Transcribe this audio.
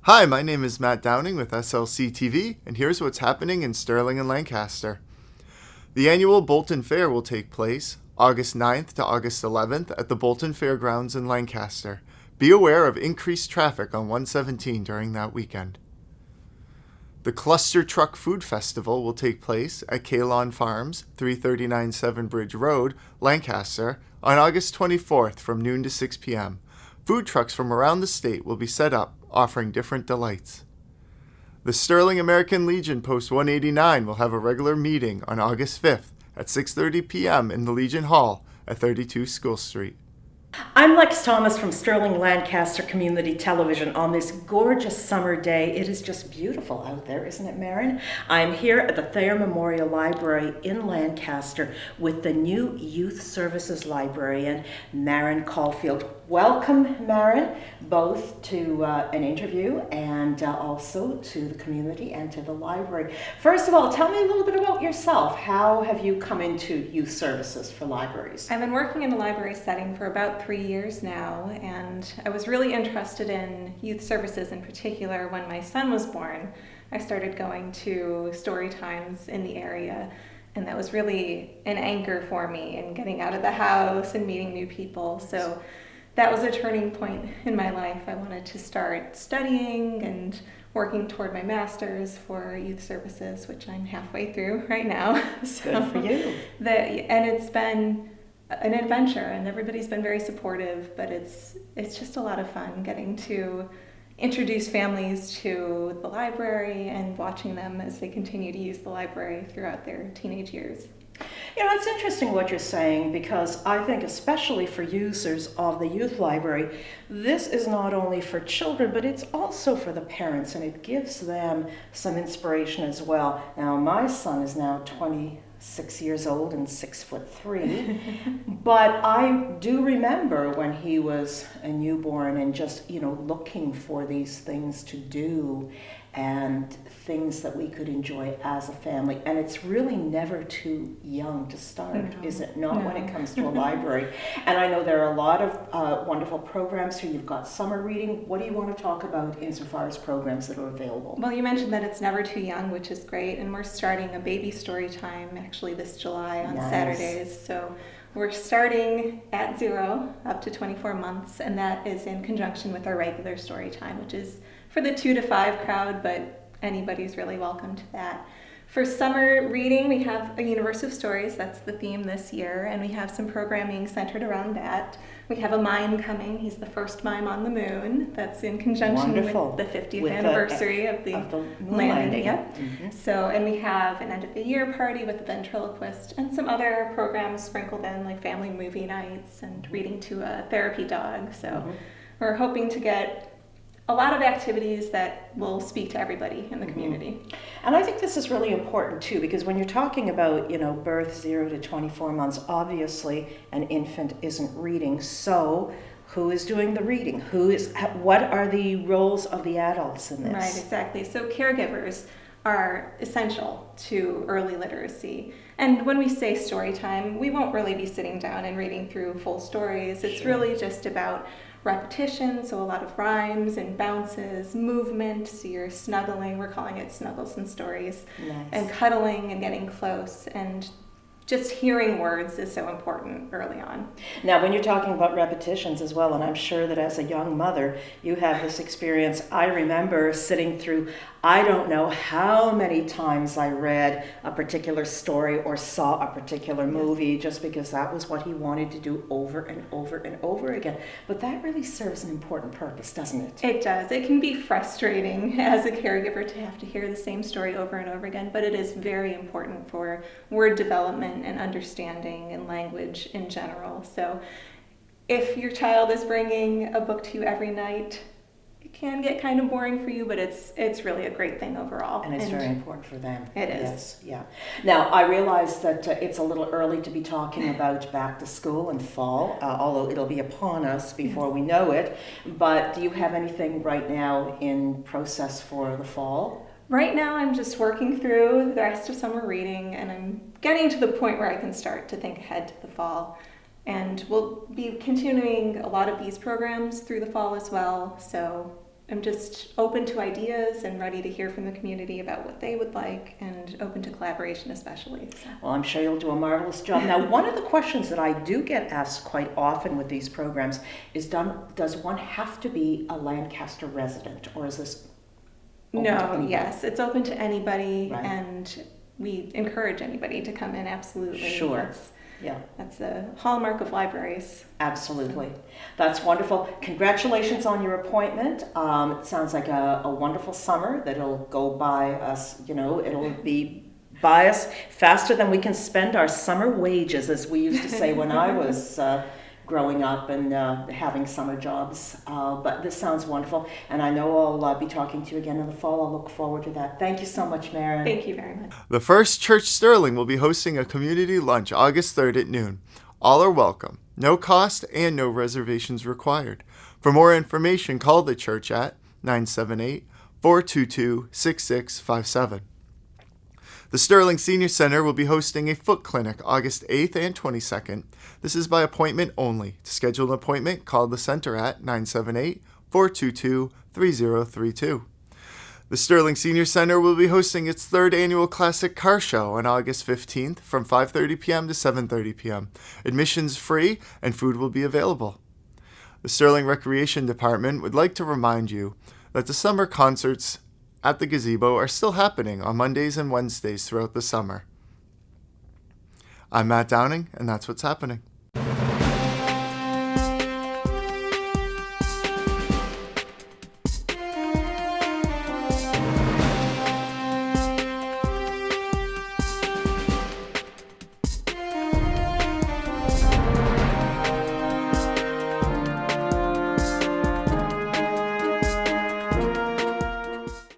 Hi, my name is Matt Downing with SLC TV, and here's what's happening in Sterling and Lancaster. The annual Bolton Fair will take place August 9th to August 11th at the Bolton Fairgrounds in Lancaster. Be aware of increased traffic on 117 during that weekend. The Cluster Truck Food Festival will take place at Kalon Farms, 339 Seven Bridge Road, Lancaster, on August 24th from noon to 6 p.m. Food trucks from around the state will be set up, offering different delights. The Sterling American Legion Post 189 will have a regular meeting on August 5th at 6:30 p.m. in the Legion Hall at 32 School Street. I'm Lex Thomas from Sterling-Lancaster Community Television on this gorgeous summer day. It is just beautiful out there, isn't it, Marin? I'm here at the Thayer Memorial Library in Lancaster with the new Youth Services Librarian, Marin Caulfield. Welcome, Marin, both to an interview and also to the community and to the library. First of all, tell me a little bit about yourself. How have you come into youth services for libraries? I've been working in a library setting for about 3 years now, and I was really interested in youth services in particular when my son was born. I started going to story times in the area, and that was really an anchor for me in getting out of the house and meeting new people. So that was a turning point in my life. I wanted to start studying and working toward my master's for youth services, which I'm halfway through right now. So good for you. And it's been an adventure, and everybody's been very supportive, but it's just a lot of fun getting to introduce families to the library and watching them as they continue to use the library throughout their teenage years. You know, it's interesting what you're saying, because I think especially for users of the youth library, this is not only for children, but it's also for the parents, and it gives them some inspiration as well. Now, my son is now 26 years old and 6'3", but I do remember when he was a newborn and just, looking for these things to do and things that we could enjoy as a family. And it's really never too young to start, is it not, when it comes to a library? And I know there are a lot of wonderful programs here. You've got summer reading. What do you want to talk about insofar as programs that are available? Well, you mentioned that it's never too young, which is great, and we're starting a baby story time actually this July on Saturdays. So we're starting at 0 up to 24 months, and that is in conjunction with our regular story time, which is for the 2 to 5 crowd, but anybody's really welcome to that. For summer reading, we have a Universe of Stories. That's the theme this year, and we have some programming centered around that. We have a mime coming. He's the first mime on the moon. That's in conjunction with the 50th anniversary of the moon landing. Yep. Mm-hmm. So, and we have an end of the year party with the ventriloquist and some other programs sprinkled in, like family movie nights and reading to a therapy dog. So we're hoping to get a lot of activities that will speak to everybody in the community. And I think this is really important too, because when you're talking about, birth 0 to 24 months, obviously an infant isn't reading. So who is doing the reading? What are the roles of the adults in this? Right, exactly. So caregivers are essential to early literacy. And when we say story time, we won't really be sitting down and reading through full stories. It's really just about repetition, so a lot of rhymes and bounces, movement, so you're snuggling, we're calling it snuggles and stories, and cuddling and getting close, and just hearing words is so important early on. Now, when you're talking about repetitions as well, and I'm sure that as a young mother, you have this experience. I remember sitting through, I don't know how many times I read a particular story or saw a particular movie just because that was what he wanted to do over and over and over again. But that really serves an important purpose, doesn't it? It does. It can be frustrating as a caregiver to have to hear the same story over and over again, but it is very important for word development and understanding and language in general. So if your child is bringing a book to you every night, it can get kind of boring for you, but it's really a great thing overall. And it's very important for them. It is. Yes, yeah. Now, I realize that it's a little early to be talking about back to school and fall, although it'll be upon us before we know it. But do you have anything right now in process for the fall? Right now, I'm just working through the rest of summer reading, and I'm getting to the point where I can start to think ahead to the fall. And we'll be continuing a lot of these programs through the fall as well, so I'm just open to ideas and ready to hear from the community about what they would like, and open to collaboration especially. So. Well, I'm sure you'll do a marvelous job. Now, one of the questions that I do get asked quite often with these programs is, does one have to be a Lancaster resident, or is this open to No, anybody? yes, it's open to anybody, Right. and we encourage anybody to come in, absolutely. Sure. Yeah, That's a hallmark of libraries. absolutely. That's wonderful. Congratulations on your appointment. It sounds like a wonderful summer that'll go by us, it'll be by us faster than we can spend our summer wages, as we used to say when I was growing up and having summer jobs. But this sounds wonderful, and I know I'll be talking to you again in the fall. I'll look forward to that. Thank you so much, Maren. Thank you very much. The First Church Sterling will be hosting a community lunch August 3rd at noon. All are welcome. No cost and no reservations required. For more information, call the church at 978-422-6657. The Sterling Senior Center will be hosting a foot clinic August 8th and 22nd. This is by appointment only. To schedule an appointment, call the center at 978-422-3032. The Sterling Senior Center will be hosting its third annual Classic Car Show on August 15th from 5:30 p.m. to 7:30 p.m. Admissions free and food will be available. The Sterling Recreation Department would like to remind you that the summer concerts at the gazebo are still happening on Mondays and Wednesdays throughout the summer. I'm Matt Downing, and that's what's happening.